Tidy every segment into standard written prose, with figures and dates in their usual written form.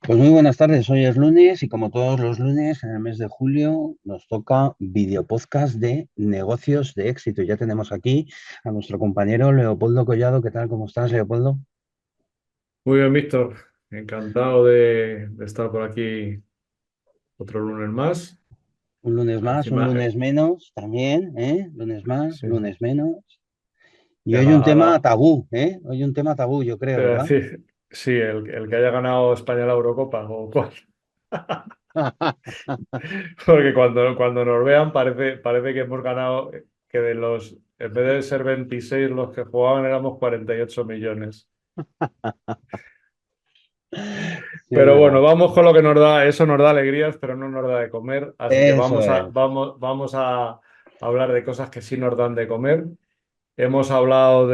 Pues muy buenas tardes, hoy es lunes y como todos los lunes en el mes de julio nos toca video podcast de negocios de éxito. Ya tenemos aquí a nuestro compañero Leopoldo Collado. ¿Qué tal? ¿Cómo estás, Leopoldo? Muy bien, Víctor. Encantado de estar por aquí otro lunes más. Un lunes más, un Encima, lunes menos también, ¿eh? Lunes más, sí, lunes menos. Y que hoy un tema tabú, ¿eh? Hoy un tema tabú, yo creo, te voy a ¿verdad? decir, sí, el que haya ganado España la Eurocopa o cuál. Porque cuando nos vean parece que hemos ganado, que en vez de ser 26 los que jugaban éramos 48 millones. Sí, es Pero bueno, verdad. vamos con lo que nos da, eso nos da alegrías, pero no nos da de comer. Así que Eso es. vamos a hablar de cosas que sí nos dan de comer. Hemos hablado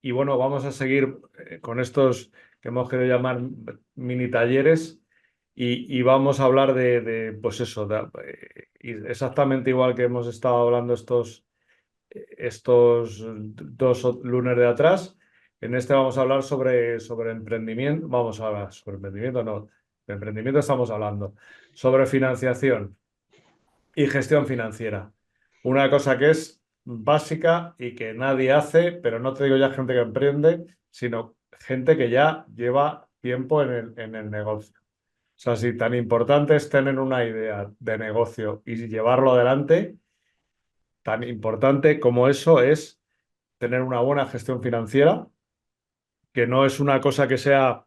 y bueno, vamos a seguir con estos que hemos querido llamar mini talleres y vamos a hablar pues eso, y exactamente igual que hemos estado hablando estos dos lunes de atrás. En este vamos a hablar sobre emprendimiento, vamos a hablar sobre emprendimiento, no, de emprendimiento estamos hablando, sobre financiación y gestión financiera. Una cosa que es básica y que nadie hace, pero no te digo ya gente que emprende, sino gente que ya lleva tiempo en el negocio. O sea, si tan importante es tener una idea de negocio y llevarlo adelante, tan importante como eso es tener una buena gestión financiera, que no es una cosa que sea,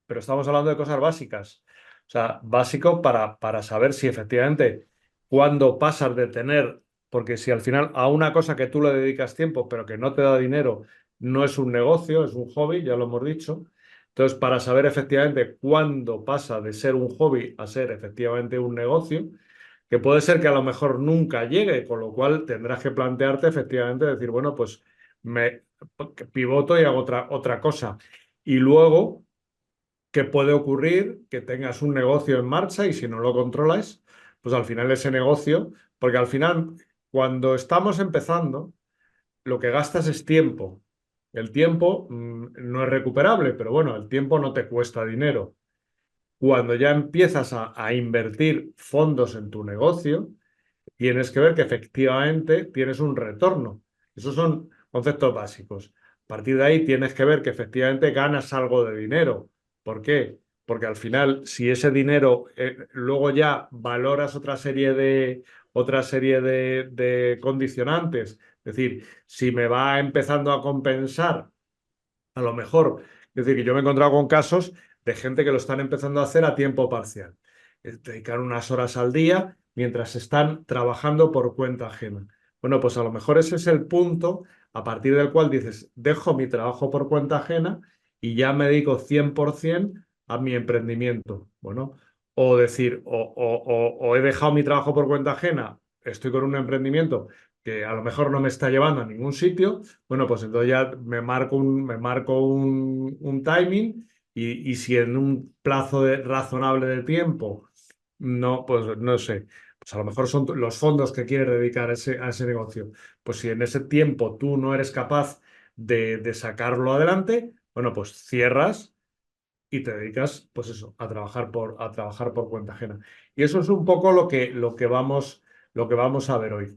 pero estamos hablando de cosas básicas. O sea, básico para saber si efectivamente cuando pasas de tener, porque si al final a una cosa que tú le dedicas tiempo, pero que no te da dinero, no es un negocio, es un hobby, ya lo hemos dicho. Entonces, para saber efectivamente cuándo pasa de ser un hobby a ser efectivamente un negocio, que puede ser que a lo mejor nunca llegue, con lo cual tendrás que plantearte efectivamente decir, bueno, pues me pivoto y hago otra cosa. Y luego que puede ocurrir que tengas un negocio en marcha y si no lo controlas, pues al final ese negocio, porque al final cuando estamos empezando, lo que gastas es tiempo. El tiempo no es recuperable, pero bueno, el tiempo no te cuesta dinero. Cuando ya empiezas a invertir fondos en tu negocio, tienes que ver que efectivamente tienes un retorno. Esos son conceptos básicos. A partir de ahí tienes que ver que efectivamente ganas algo de dinero. ¿Por qué? Porque al final, si ese dinero luego ya valoras otra serie de condicionantes, es decir, si me va empezando a compensar, a lo mejor, es decir, que yo me he encontrado con casos de gente que lo están empezando a hacer a tiempo parcial. Dedicar unas horas al día mientras están trabajando por cuenta ajena. Bueno, pues a lo mejor ese es el punto a partir del cual dices, dejo mi trabajo por cuenta ajena y ya me dedico 100% a mi emprendimiento. Bueno, o decir, o he dejado mi trabajo por cuenta ajena, estoy con un emprendimiento que a lo mejor no me está llevando a ningún sitio, bueno, pues entonces ya me marco un timing y si en un plazo razonable de tiempo, no, pues no sé, pues a lo mejor son los fondos que quieres dedicar a ese negocio. Pues si en ese tiempo tú no eres capaz de sacarlo adelante, bueno, pues cierras y te dedicas, pues eso, a trabajar por cuenta ajena. Y eso es un poco lo que vamos a ver hoy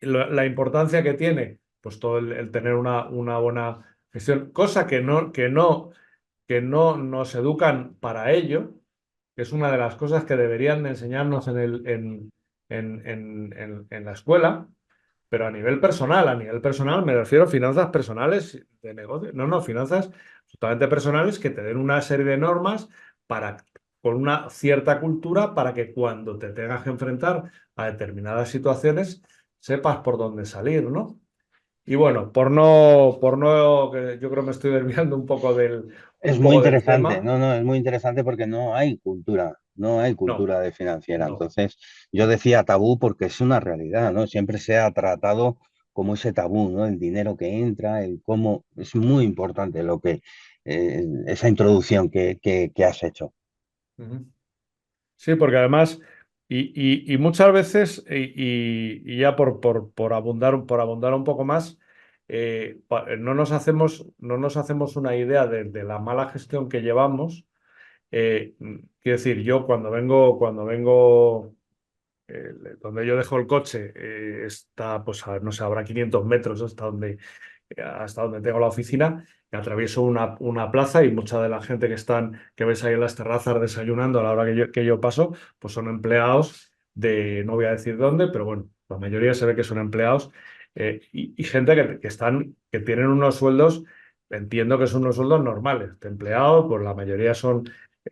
la importancia que tiene, pues todo el tener una buena gestión, cosa que no nos educan para ello, que es una de las cosas que deberían de enseñarnos en la escuela, pero a nivel personal me refiero a finanzas personales de negocio, no, finanzas totalmente personales que te den una serie de normas para, con una cierta cultura para que cuando te tengas que enfrentar a determinadas situaciones sepas por dónde salir, ¿no? Y bueno, que yo creo que me estoy desviando Es un muy poco del interesante, tema. no, no, es muy interesante porque no hay cultura, no hay No, cultura de financiera. no. Entonces, yo decía tabú porque es una realidad, ¿no? Siempre se ha tratado como ese tabú, ¿no? El dinero que entra, el cómo, es muy importante esa introducción que has hecho. Ujú. Sí, porque además, y muchas veces, y ya por abundar un poco más, no nos hacemos una idea de la mala gestión que llevamos. Quiero decir, yo cuando vengo, donde yo dejo el coche, está, pues, no sé, habrá 500 metros hasta donde tengo la oficina, y atravieso una plaza, y mucha de la gente que ves ahí en las terrazas desayunando a la hora que yo paso, pues son empleados no voy a decir dónde, pero bueno, la mayoría se ve que son empleados, y gente que tienen unos sueldos, entiendo que son unos sueldos normales de empleados, pues la mayoría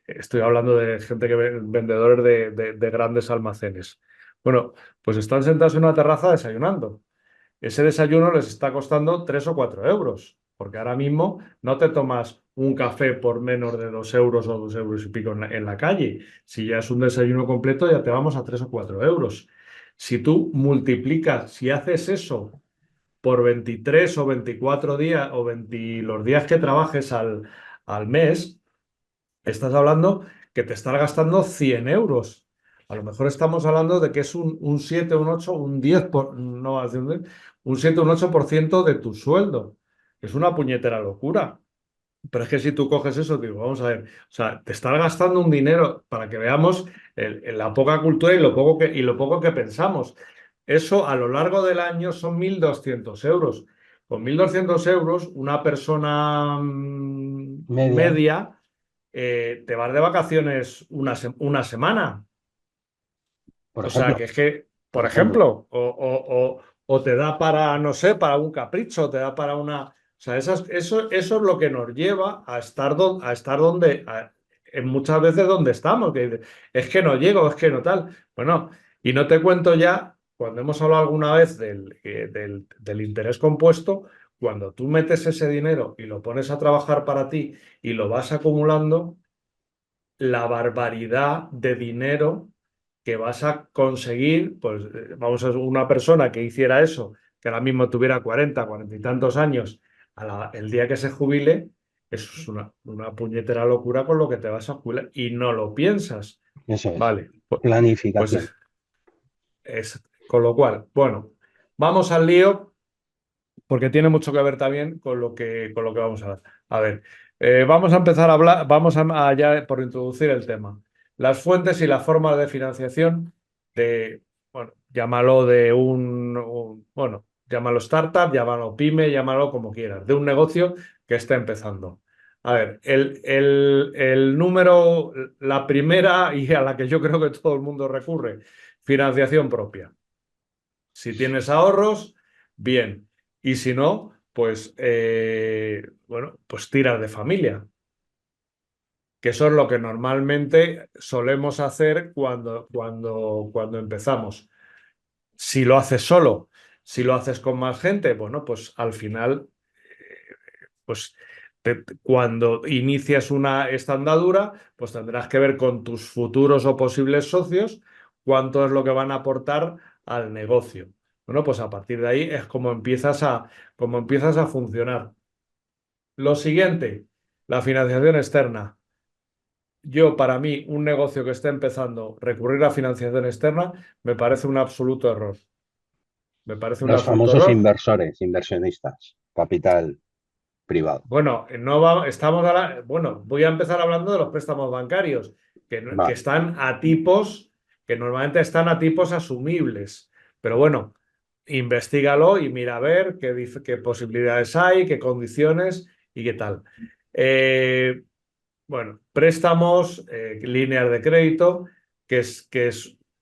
estoy hablando de gente vendedores de grandes almacenes. Bueno, pues están sentados en una terraza desayunando. Ese desayuno les está costando 3 o 4 euros, porque ahora mismo no te tomas un café por menos de 2 euros o 2 euros y pico en la calle. Si ya es un desayuno completo, ya te vamos a 3 o 4 euros. Si tú multiplicas, si haces eso por 23 o 24 días o 20 los días que trabajes al mes, estás hablando que te estás gastando 100 euros. A lo mejor estamos hablando de que es un 7, un 8, un 10, no, un 7, un 8% de tu sueldo. Es una puñetera locura. Pero es que si tú coges eso, digo, vamos a ver, o sea, te estás gastando un dinero para que veamos la poca cultura y lo poco que pensamos. Eso a lo largo del año son 1.200 euros. Con 1.200 euros, una persona Media, media te vas de vacaciones una semana. por O sea, ejemplo, que es que, por por ejemplo. ejemplo, o te da para, no sé, para un capricho, te da para una. O sea, eso es lo que nos lleva a estar en muchas veces donde estamos, que dices, es que no llego, es que no tal. Bueno, y no te cuento ya, cuando hemos hablado alguna vez del interés compuesto, cuando tú metes ese dinero y lo pones a trabajar para ti y lo vas acumulando, la barbaridad de dinero que vas a conseguir, pues vamos a una persona que hiciera eso, que ahora mismo tuviera 40 y tantos años, el día que se jubile, eso es una puñetera locura con lo que te vas a jubilar y no lo piensas. Eso es, Vale, pues planificación. con lo cual, bueno, vamos al lío porque tiene mucho que ver también con lo que vamos a ver. A ver, vamos a empezar a hablar, ya por introducir el tema. Las fuentes y las formas de financiación bueno, llámalo bueno, llámalo startup, llámalo pyme, llámalo como quieras, de un negocio que está empezando. A ver, el número, la primera y a la que yo creo que todo el mundo recurre, financiación propia. Si tienes ahorros, bien. Y si no, pues bueno, pues tiras de familia, que eso es lo que normalmente solemos hacer cuando empezamos. Si lo haces solo, si lo haces con más gente, bueno, pues al final, pues cuando inicias esta andadura, pues tendrás que ver con tus futuros o posibles socios cuánto es lo que van a aportar al negocio. Bueno, pues a partir de ahí es como empiezas a funcionar. Lo siguiente, la financiación externa. Para mí, un negocio que esté empezando, recurrir a financiación externa, me parece un absoluto error. Me parece un Los absoluto famosos error. inversores, inversionistas, capital privado. Bueno, bueno, voy a empezar hablando de los préstamos bancarios, que Vale, están a tipos, que normalmente están a tipos asumibles. Pero bueno, investígalo y mira a ver qué posibilidades hay, qué condiciones y qué tal. Eh, bueno, préstamos, líneas de crédito,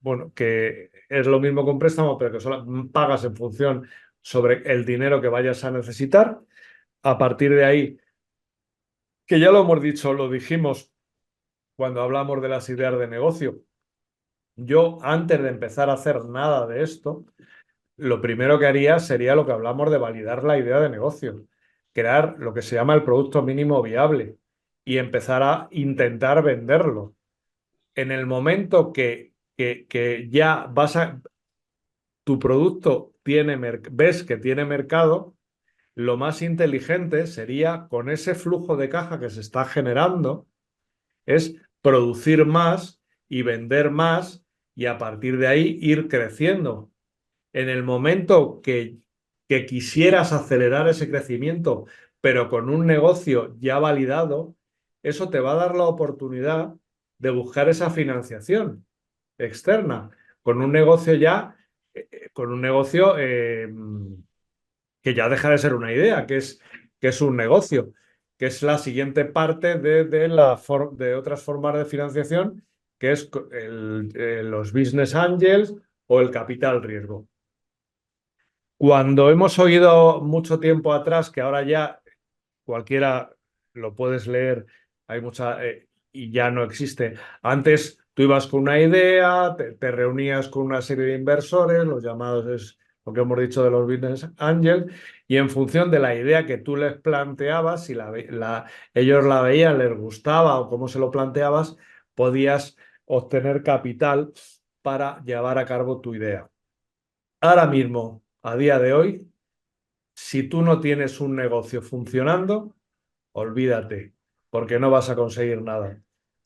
bueno, que es lo mismo que un préstamo, pero que solo pagas en función sobre el dinero que vayas a necesitar. A partir de ahí, que ya lo hemos dicho, lo dijimos cuando hablamos de las ideas de negocio. Yo, antes de empezar a hacer nada de esto, lo primero que haría sería lo que hablamos de validar la idea de negocio, crear lo que se llama el producto mínimo viable y empezar a intentar venderlo. En el momento que ya tu producto ves que tiene mercado, lo más inteligente sería, con ese flujo de caja que se está generando, es producir más y vender más y a partir de ahí ir creciendo. En el momento que que quisieras acelerar ese crecimiento, pero con un negocio ya validado, eso te va a dar la oportunidad de buscar esa financiación externa, con un negocio ya, con un negocio que ya deja de ser una idea, que es un negocio, que es la siguiente parte de otras formas de financiación, que es los business angels o el capital riesgo. Cuando hemos oído mucho tiempo atrás, que ahora ya cualquiera lo puedes leer, hay mucha, y ya no existe. Antes tú ibas con una idea, te reunías con una serie de inversores, los llamados es lo que hemos dicho de los business angels, y en función de la idea que tú les planteabas, si ellos la veían, les gustaba o cómo se lo planteabas, podías obtener capital para llevar a cabo tu idea. Ahora mismo, a día de hoy, si tú no tienes un negocio funcionando, olvídate, porque no vas a conseguir nada.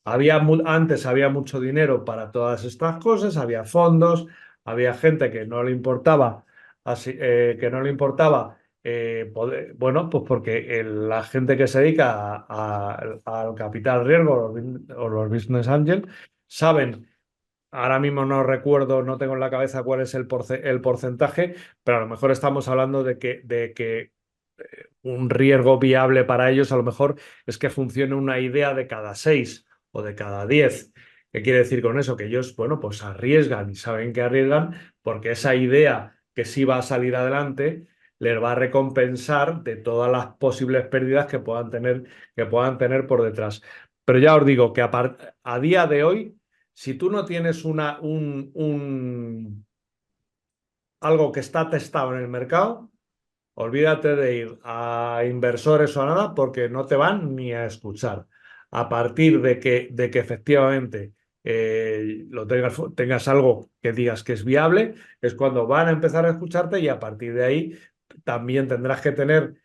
Antes había mucho dinero para todas estas cosas, había fondos, había gente que no le importaba, que no le importaba, bueno, pues porque la gente que se dedica al capital riesgo o los business angels saben. Ahora mismo no recuerdo, no tengo en la cabeza cuál es el porcentaje, pero a lo mejor estamos hablando de que un riesgo viable para ellos a lo mejor es que funcione una idea de cada 6 o de cada 10. ¿Qué quiere decir con eso? Que ellos, bueno, pues arriesgan y saben que arriesgan porque esa idea que sí va a salir adelante les va a recompensar de todas las posibles pérdidas que puedan tener por detrás. Pero ya os digo que a día de hoy, si tú no tienes algo que está testado en el mercado, olvídate de ir a inversores o a nada porque no te van ni a escuchar. A partir de que efectivamente tengas algo que digas que es viable, es cuando van a empezar a escucharte y a partir de ahí también tendrás que tener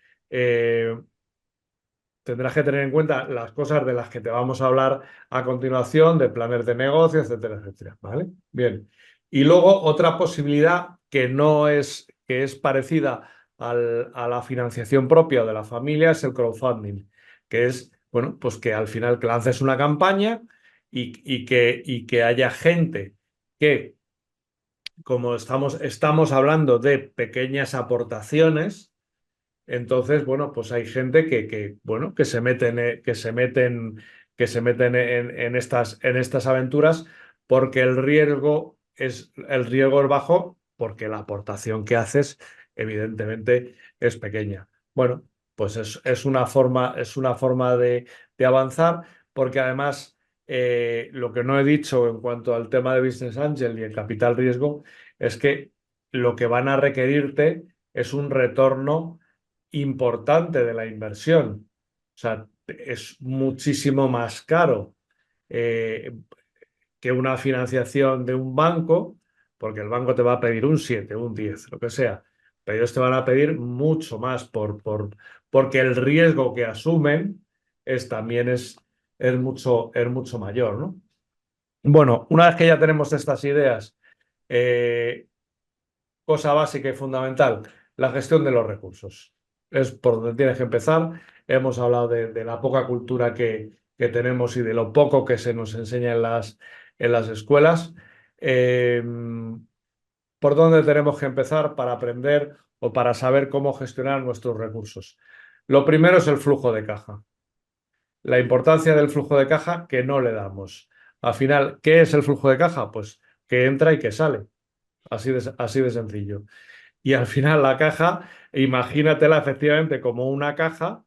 en cuenta las cosas de las que te vamos a hablar a continuación, de planes de negocio, etcétera, etcétera. ¿Vale? Bien. Y luego otra posibilidad que es parecida a la financiación propia de la familia es el crowdfunding, que es, bueno, pues que al final que lances una campaña y que haya gente que, como estamos hablando de pequeñas aportaciones, entonces, bueno, pues hay gente bueno, que se meten en estas aventuras porque el riesgo es bajo, porque la aportación que haces, evidentemente, es pequeña. Bueno, pues es una forma de avanzar, porque además, lo que no he dicho en cuanto al tema de Business Angel y el capital riesgo es que lo que van a requerirte es un retorno importante de la inversión. O sea, es muchísimo más caro eh, que una financiación de un banco, porque el banco te va a pedir un 7, un 10, lo que sea. Pero ellos te van a pedir mucho más porque el riesgo que asumen también es mucho mayor, ¿no? Bueno, una vez que ya tenemos estas ideas, eh, cosa básica y fundamental, la gestión de los recursos. Es por donde tienes que empezar. Hemos hablado de la poca cultura que tenemos y de lo poco que se nos enseña en las escuelas. Eh, ¿Por dónde tenemos que empezar para aprender o para saber cómo gestionar nuestros recursos? Lo primero es el flujo de caja. La importancia del flujo de caja que no le damos. Al final, ¿qué es el flujo de caja? Pues que entra y que sale. Así de sencillo. Y al final la caja, imagínatela efectivamente como una caja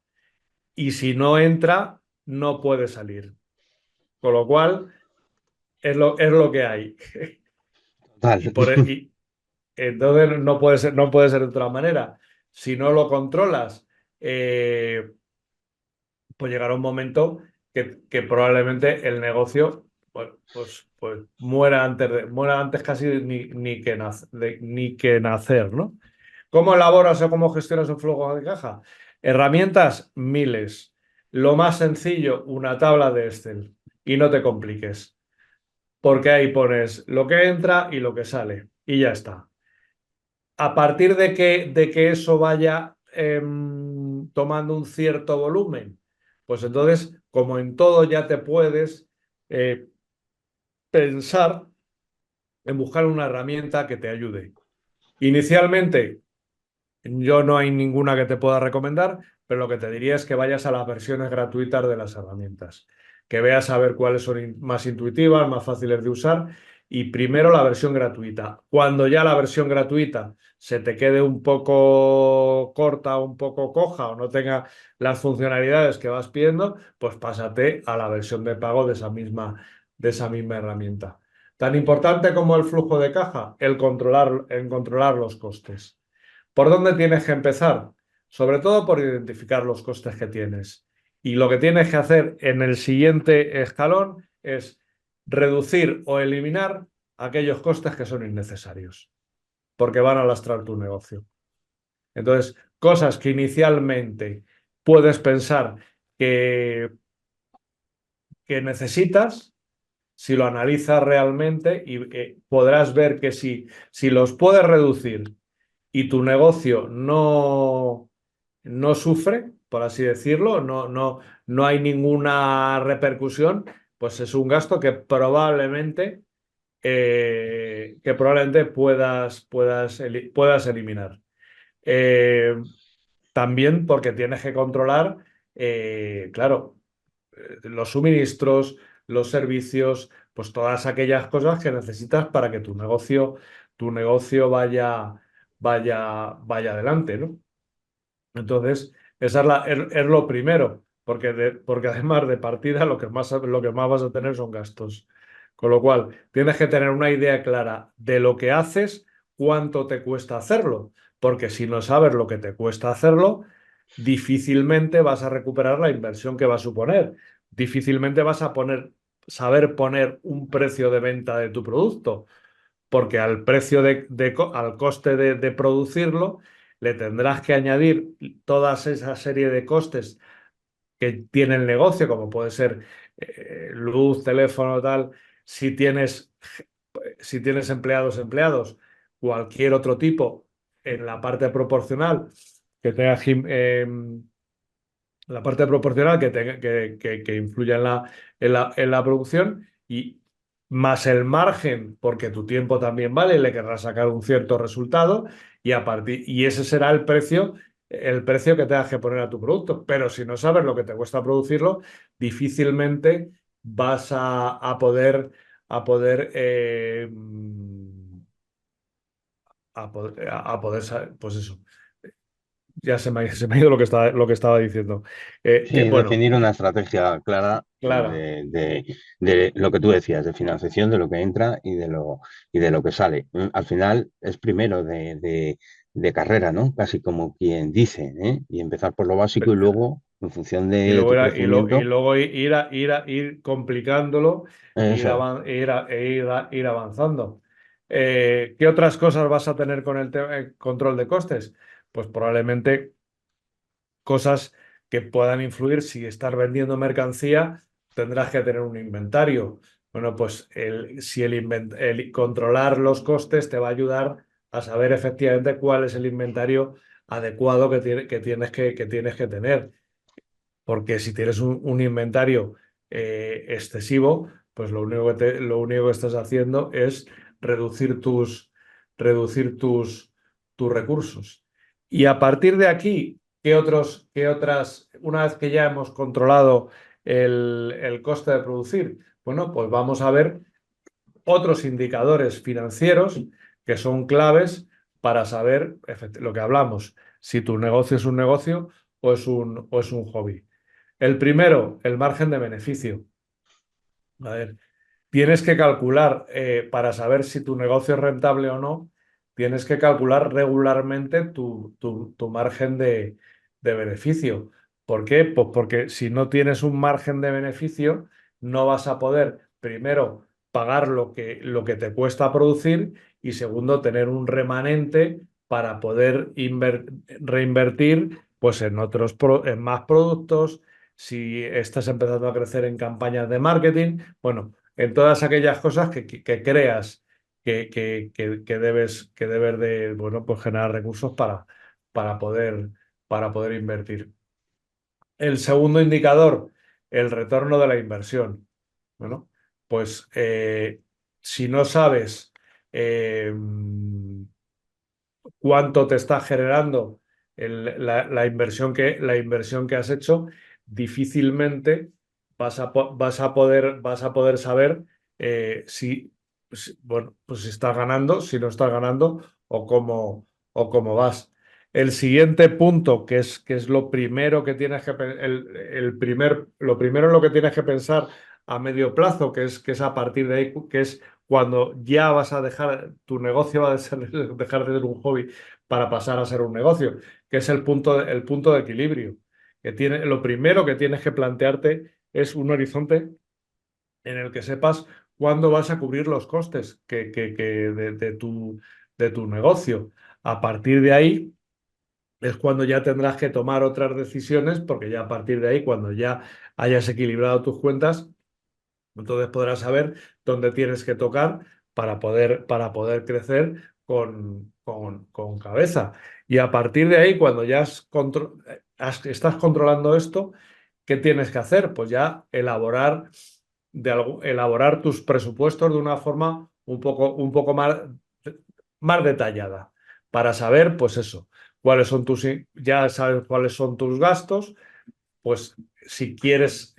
y si no entra, no puede salir. Con lo cual, es lo que hay. Total. Y entonces no puede ser de otra manera. Si no lo controlas, pues llegará un momento que probablemente el negocio pues muera antes casi ni que nacer, ¿no? ¿Cómo elaboras o cómo gestionas un flujo de caja? Herramientas, miles. Lo más sencillo, una tabla de Excel. Y no te compliques, porque ahí pones lo que entra y lo que sale. Y ya está. a partir de que eso vaya tomando un cierto volumen, pues entonces, como en todo, ya te puedes pensar en buscar una herramienta que te ayude. Inicialmente, yo no hay ninguna que te pueda recomendar, pero lo que te diría es que vayas a las versiones gratuitas de las herramientas, que veas a ver cuáles son más intuitivas, más fáciles de usar y primero la versión gratuita. Cuando ya la versión gratuita se te quede un poco corta, un poco coja o no tenga las funcionalidades que vas pidiendo, pues pásate a la versión de pago de esa misma herramienta. Tan importante como el flujo de caja, el controlar los costes. ¿Por dónde tienes que empezar? Sobre todo por identificar los costes que tienes. Y lo que tienes que hacer en el siguiente escalón es reducir o eliminar aquellos costes que son innecesarios, porque van a lastrar tu negocio. Entonces, cosas que inicialmente puedes pensar que necesitas, si lo analizas realmente y podrás ver que si los puedes reducir y tu negocio no sufre, por así decirlo, no hay ninguna repercusión, pues es un gasto que probablemente puedas eliminar. Eh, También porque tienes que controlar, claro, los suministros, los servicios, pues todas aquellas cosas que necesitas para que tu negocio vaya adelante, ¿no? Entonces, esa es lo primero, porque además de partida lo que más vas a tener son gastos. Con lo cual, tienes que tener una idea clara de lo que haces, cuánto te cuesta hacerlo, porque si no sabes lo que te cuesta hacerlo, difícilmente vas a recuperar la inversión que va a suponer. Difícilmente vas a saber poner un precio de venta de tu producto porque al precio al coste de producirlo, le tendrás que añadir toda esa serie de costes que tiene el negocio, como puede ser luz, teléfono, tal, si tienes, si tienes empleados, cualquier otro tipo en la parte proporcional que tenga la parte proporcional que influya en la producción y más el margen, porque tu tiempo también vale y le querrás sacar un cierto resultado y ese será el precio que tengas que poner a tu producto. Pero si no sabes lo que te cuesta producirlo, difícilmente vas a poder, pues eso. Ya se me ha ido lo que estaba diciendo. Sí, Bueno, definir una estrategia clara Clara. de lo que tú decías, de financiación, de lo que entra y de lo que sale. Al final es primero de carrera, ¿no? Casi como quien dice, ¿eh? Y empezar por lo básico y luego, en función Y de luego, tu y crecimiento, luego ir complicándolo eso es. ir avanzando. ¿Qué otras cosas vas a tener con el control de costes? Pues probablemente cosas que puedan influir. Si estás vendiendo mercancía, tendrás que tener un inventario. Bueno, pues si el controlar los costes te va a ayudar a saber efectivamente cuál es el inventario adecuado que tienes que tener. Porque si tienes un inventario excesivo, pues lo único que estás haciendo es reducir tus recursos. Y a partir de aquí, una vez que ya hemos controlado el coste de producir, bueno, pues vamos a ver otros indicadores financieros que son claves para saber lo que hablamos, si tu negocio es un negocio o es un hobby. El primero, el margen de beneficio. A ver, tienes que calcular, para saber si tu negocio es rentable o no, tienes que calcular regularmente tu margen de beneficio. ¿Por qué? Pues porque si no tienes un margen de beneficio, no vas a poder, primero, pagar lo que te cuesta producir y segundo, tener un remanente para poder reinvertir pues, en más productos. Si estás empezando a crecer en campañas de marketing, bueno, en todas aquellas cosas que creas que debes de, bueno, pues generar recursos para poder, para poder invertir. El segundo indicador, el retorno de la inversión. Bueno, pues si no sabes eh, cuánto te está generando la inversión que has hecho, difícilmente vas a poder saber bueno, pues si estás ganando, si no estás ganando o cómo vas. El siguiente punto, que es lo primero que tienes que lo primero en lo que tienes que pensar a medio plazo, que es a partir de ahí, que es cuando ya vas a dejar, tu negocio va a dejar de ser un hobby para pasar a ser un negocio, que es el punto de equilibrio. Lo primero que tienes que plantearte es un horizonte en el que sepas cuándo vas a cubrir los costes de tu negocio. A partir de ahí es cuando ya tendrás que tomar otras decisiones, porque ya a partir de ahí, cuando ya hayas equilibrado tus cuentas, entonces podrás saber dónde tienes que tocar para poder crecer con cabeza. Y a partir de ahí, cuando ya estás controlando esto, ¿qué tienes que hacer? Pues ya elaborar tus presupuestos de una forma un poco más detallada, para saber, pues eso, ya sabes cuáles son tus gastos, pues si quieres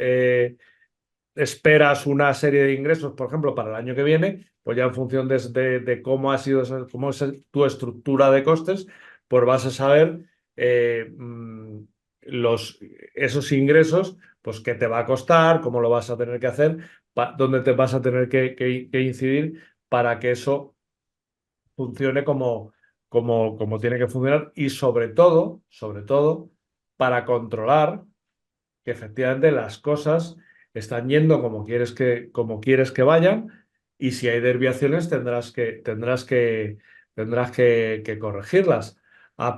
esperas una serie de ingresos, por ejemplo, para el año que viene, pues ya en función de cómo ha sido, cómo es tu estructura de costes, pues vas a saber eh, mm, los, esos ingresos, pues qué te va a costar, cómo lo vas a tener que hacer, dónde te vas a tener que incidir para que eso funcione como tiene que funcionar y sobre todo, para controlar que efectivamente las cosas están yendo como quieres que vayan, y si hay desviaciones tendrás que corregirlas. A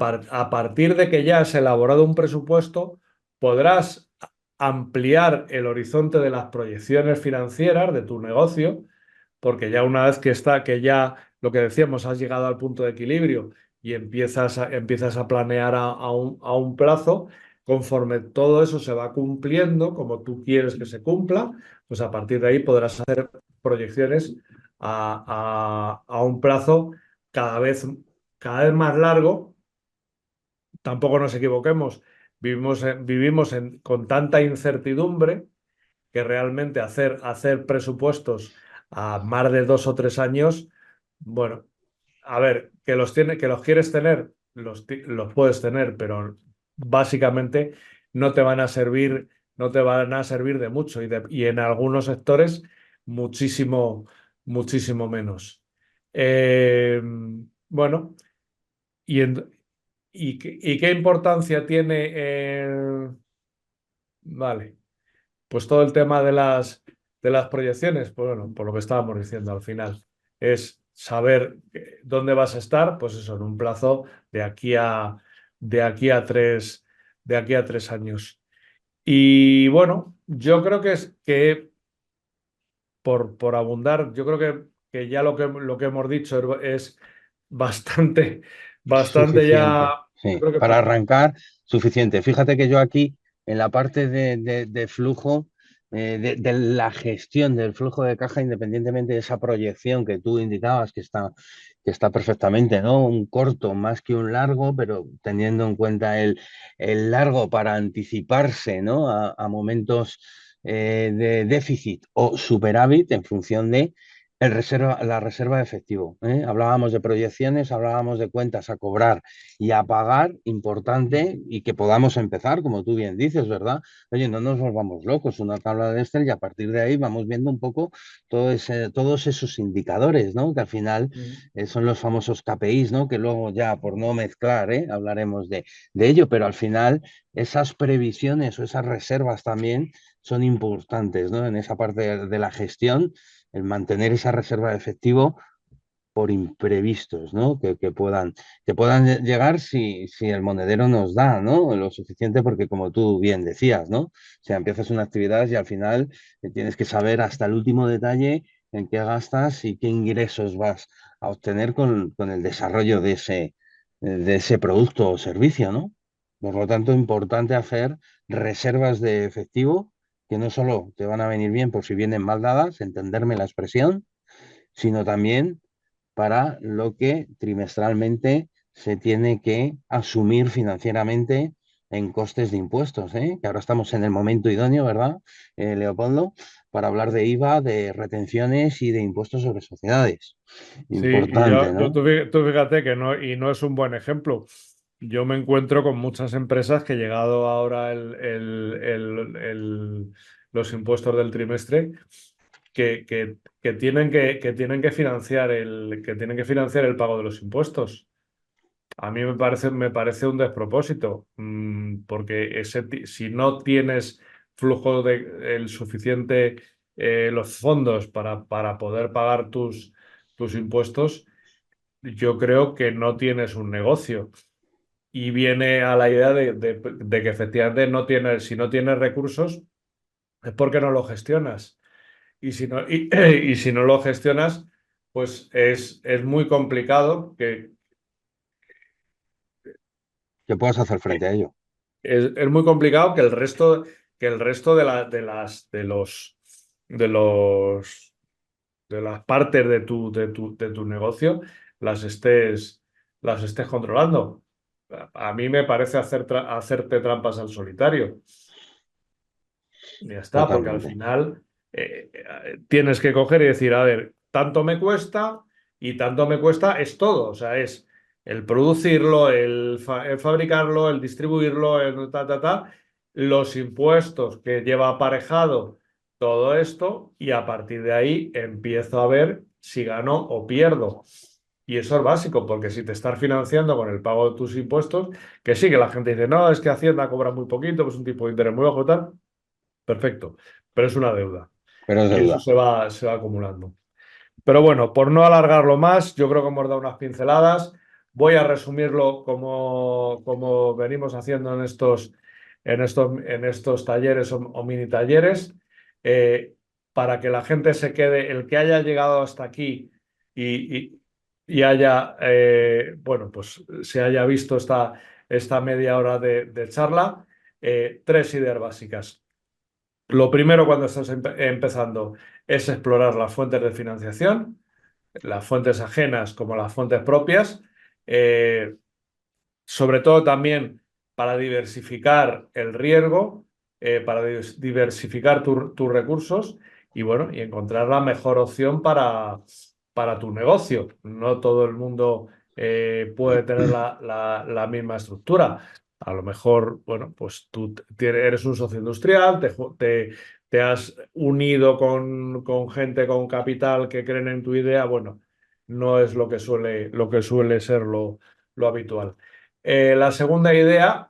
partir de que ya has elaborado un presupuesto, podrás ampliar el horizonte de las proyecciones financieras de tu negocio, porque ya una vez que ya lo que decíamos, has llegado al punto de equilibrio y empiezas a planear a un plazo. Conforme todo eso se va cumpliendo, como tú quieres que se cumpla, pues a partir de ahí podrás hacer proyecciones a un plazo cada vez más largo. Tampoco nos equivoquemos, vivimos con tanta incertidumbre que realmente hacer presupuestos a más de 2 o 3 años, bueno, a ver, que los quieres tener, los puedes tener, pero básicamente no te van a servir, no te van a servir de mucho, y en algunos sectores muchísimo, muchísimo menos. Eh, bueno, y, en- ¿y qué importancia tiene vale, pues todo el tema de las proyecciones? Pues bueno, por lo que estábamos diciendo al final, es saber dónde vas a estar, pues eso, en un plazo de aquí a tres, de aquí a 3 años. Y bueno, yo creo que por abundar, yo creo que ya lo que hemos dicho es bastante, bastante Suficiente, ya, yo sí. creo que Para para... arrancar, suficiente. Fíjate que yo aquí, en la parte de flujo, de la gestión del flujo de caja, independientemente de esa proyección que tú indicabas, que está perfectamente, ¿no? Un corto más que un largo, pero teniendo en cuenta el largo para anticiparse, ¿no? A momentos de déficit o superávit en función de la reserva de efectivo. ¿Eh? Hablábamos de proyecciones, hablábamos de cuentas a cobrar y a pagar, importante, y que podamos empezar, como tú bien dices, ¿verdad? Oye, no nos volvamos locos, una tabla de Excel y a partir de ahí vamos viendo un poco todos esos indicadores, ¿no? Que al final son los famosos KPIs, ¿no? Que luego ya, por no mezclar, hablaremos de ello, pero al final esas previsiones o esas reservas también son importantes, ¿no? En esa parte de la gestión, el mantener esa reserva de efectivo por imprevistos, ¿no? Que puedan llegar si el monedero nos da, ¿no? Lo suficiente porque, como tú bien decías, ¿no? O sea, empiezas una actividad y al final tienes que saber hasta el último detalle en qué gastas y qué ingresos vas a obtener con el desarrollo de ese producto o servicio, ¿no? Por lo tanto, es importante hacer reservas de efectivo que no solo te van a venir bien por si vienen mal dadas, entenderme la expresión, sino también para lo que trimestralmente se tiene que asumir financieramente en costes de impuestos, ¿eh? Que ahora estamos en el momento idóneo, ¿verdad, Leopoldo? Para hablar de IVA, de retenciones y de impuestos sobre sociedades. Sí, y Importante, ¿no? tú fíjate que no, y no es un buen ejemplo. Yo me encuentro con muchas empresas que llegado ahora los impuestos del trimestre, que tienen que financiar que tienen que financiar el pago de los impuestos. A mí me parece un despropósito, porque si no tienes flujo de el suficiente, los fondos para poder pagar tus impuestos, yo creo que no tienes un negocio. Y viene a la idea de que efectivamente si no tienes recursos, es porque no lo gestionas. Y si no, y si no lo gestionas, pues es muy complicado Que puedas hacer frente a ello. es muy complicado que el resto de los, de las partes de tu negocio las las estés controlando. A mí me parece hacerte trampas al solitario. Y ya está, porque al Totalmente. final tienes que coger y decir, a ver, tanto me cuesta y tanto me cuesta es todo. O sea, es el producirlo, el fabricarlo, el distribuirlo, los impuestos que lleva aparejado todo esto y a partir de ahí empiezo a ver si gano o pierdo. Y eso es básico, porque si te estás financiando con el pago de tus impuestos, que sí, que la gente dice, no, es que Hacienda cobra muy poquito, pues un tipo de interés muy bajo, tal. Perfecto, pero es una deuda Pero es y eso deuda. se va acumulando. Pero bueno, por no alargarlo más, yo creo que hemos dado unas pinceladas. Voy a resumirlo como venimos haciendo en estos talleres o mini talleres, eh, para que la gente se quede, el que haya llegado hasta aquí y, y haya, bueno, pues se haya visto esta media hora de charla, tres ideas básicas. Lo primero cuando estás empezando es explorar las fuentes de financiación, las fuentes ajenas como las fuentes propias, eh, sobre todo también para diversificar el riesgo, para diversificar tus recursos y bueno, y encontrar la mejor opción para tu negocio. No todo el mundo puede tener la misma estructura. A lo mejor, bueno, pues tú eres un socio industrial, te has unido con gente con capital que creen en tu idea. Bueno, no es lo que suele ser lo habitual. La segunda idea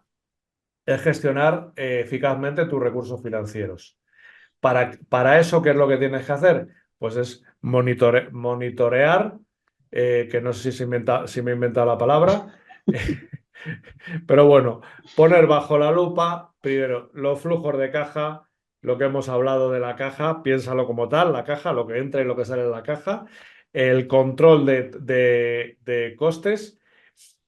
es gestionar eficazmente tus recursos financieros. Para eso, ¿qué es lo que tienes que hacer? Pues es monitorear, que no sé si me he inventado la palabra, pero bueno, poner bajo la lupa, primero, los flujos de caja, lo que hemos hablado de la caja, piénsalo como tal, la caja, lo que entra y lo que sale de la caja, el control de costes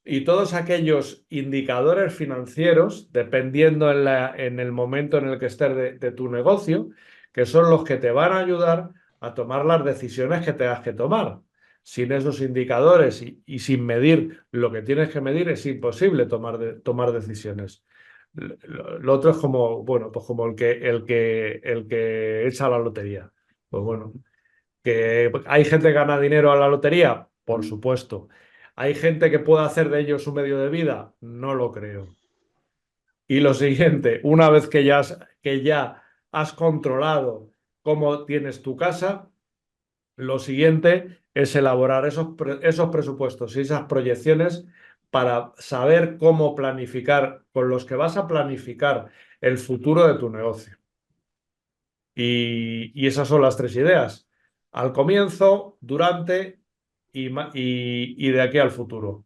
y todos aquellos indicadores financieros, dependiendo en el momento en el que estés de tu negocio, que son los que te van a ayudar a tomar las decisiones que tengas que tomar. Sin esos indicadores y sin medir lo que tienes que medir, es imposible tomar decisiones. Lo otro es como, bueno, pues como el que echa la lotería. Pues bueno, ¿que hay gente que gana dinero a la lotería? Por supuesto. ¿Hay gente que pueda hacer de ello su medio de vida? No lo creo. Y lo siguiente, una vez que ya has controlado cómo tienes tu casa, lo siguiente es elaborar esos presupuestos y esas proyecciones para saber cómo planificar, con los que vas a planificar el futuro de tu negocio. Y esas son las tres ideas. Al comienzo, durante y de aquí al futuro.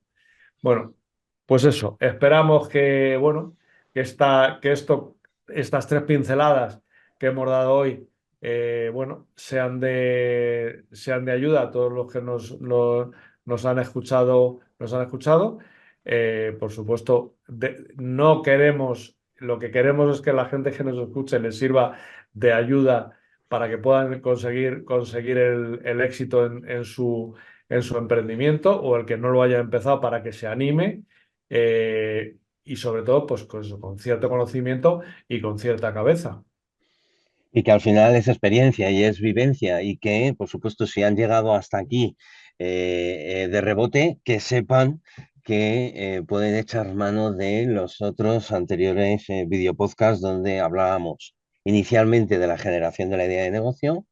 Bueno, pues eso. Esperamos bueno, estas tres pinceladas que hemos dado hoy bueno, sean de ayuda a todos los que nos han escuchado, nos han escuchado. Por supuesto, no queremos, lo que queremos es que la gente que nos escuche les sirva de ayuda para que puedan conseguir el éxito en su emprendimiento, o el que no lo haya empezado para que se anime. Y sobre todo, pues con cierto conocimiento y con cierta cabeza. Y que al final es experiencia y es vivencia y que, por supuesto, si han llegado hasta aquí de rebote, que sepan que pueden echar mano de los otros anteriores videopodcasts donde hablábamos inicialmente de la generación de la idea de negocio,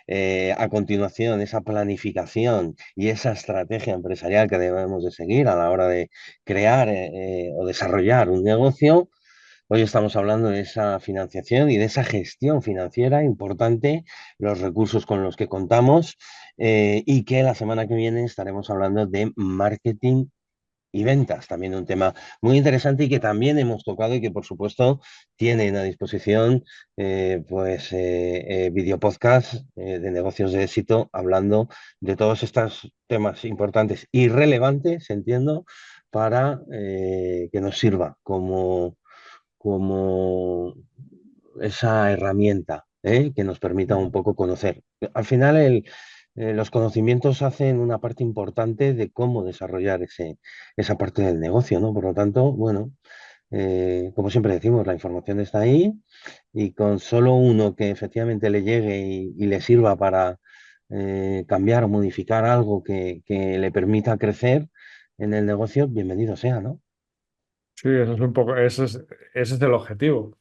a continuación esa planificación y esa estrategia empresarial que debemos de seguir a la hora de crear o desarrollar un negocio. Hoy estamos hablando de esa financiación y de esa gestión financiera importante, los recursos con los que contamos, y que la semana que viene estaremos hablando de marketing y ventas, también un tema muy interesante y que también hemos tocado y que por supuesto tienen a disposición videopodcast de negocios de éxito hablando de todos estos temas importantes y relevantes, entiendo, para que nos sirva como esa herramienta, que nos permita un poco conocer. Al final, los conocimientos hacen una parte importante de cómo desarrollar esa parte del negocio, ¿no? Por lo tanto, bueno, como siempre decimos, la información está ahí y con solo uno que efectivamente le llegue y le sirva para cambiar o modificar algo que le permita crecer en el negocio, bienvenido sea, ¿no? Sí, eso es un poco, ese es el objetivo.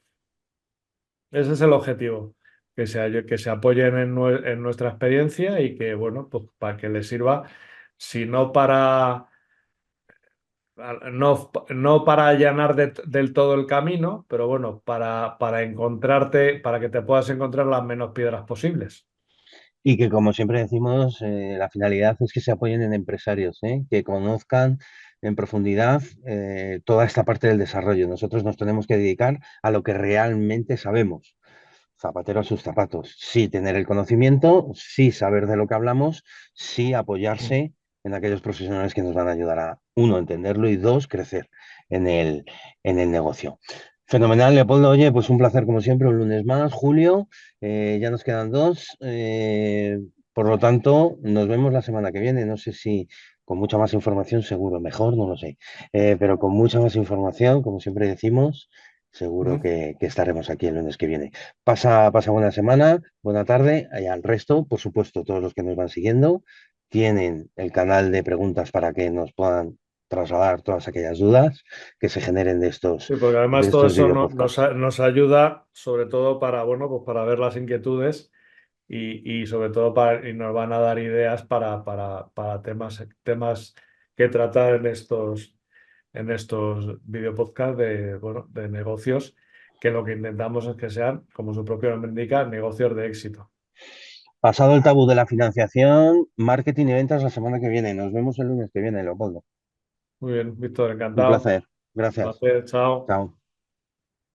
Ese es el objetivo, que se apoyen en nuestra experiencia y que, bueno, pues para que les sirva, si no para allanar del todo el camino, pero bueno, para encontrarte, para que te puedas encontrar las menos piedras posibles. Y que, como siempre decimos, la finalidad es que se apoyen en empresarios, que conozcan en profundidad toda esta parte del desarrollo. Nosotros nos tenemos que dedicar a lo que realmente sabemos. Zapatero a sus zapatos. Sí tener el conocimiento, sí saber de lo que hablamos, sí apoyarse en aquellos profesionales que nos van a ayudar a, uno, entenderlo y dos, crecer en el negocio. Fenomenal, Leopoldo. Oye, pues un placer como siempre, un lunes más, Julio. Ya nos quedan dos. Por lo tanto, nos vemos la semana que viene. No sé si con mucha más información, seguro, mejor, no lo sé. Pero con mucha más información, como siempre decimos, seguro Ujú. que estaremos aquí el lunes que viene. Pasa buena semana, buena tarde. Y al resto, por supuesto, todos los que nos van siguiendo tienen el canal de preguntas para que nos puedan trasladar todas aquellas dudas que se generen de estos, Sí, porque de además todo estos eso nos, videopodcasts. a- nos ayuda sobre todo para, bueno, pues para ver las inquietudes y sobre todo y nos van a dar ideas para temas que tratar en estos videopodcasts bueno, de negocios, que lo que intentamos es que sean, como su propio nombre indica, negocios de éxito. Pasado el tabú de la financiación, marketing y ventas la semana que viene. Nos vemos el lunes que viene, Leopoldo. Muy bien, Víctor, Un encantado. placer. Gracias. Placer, chao. Chao.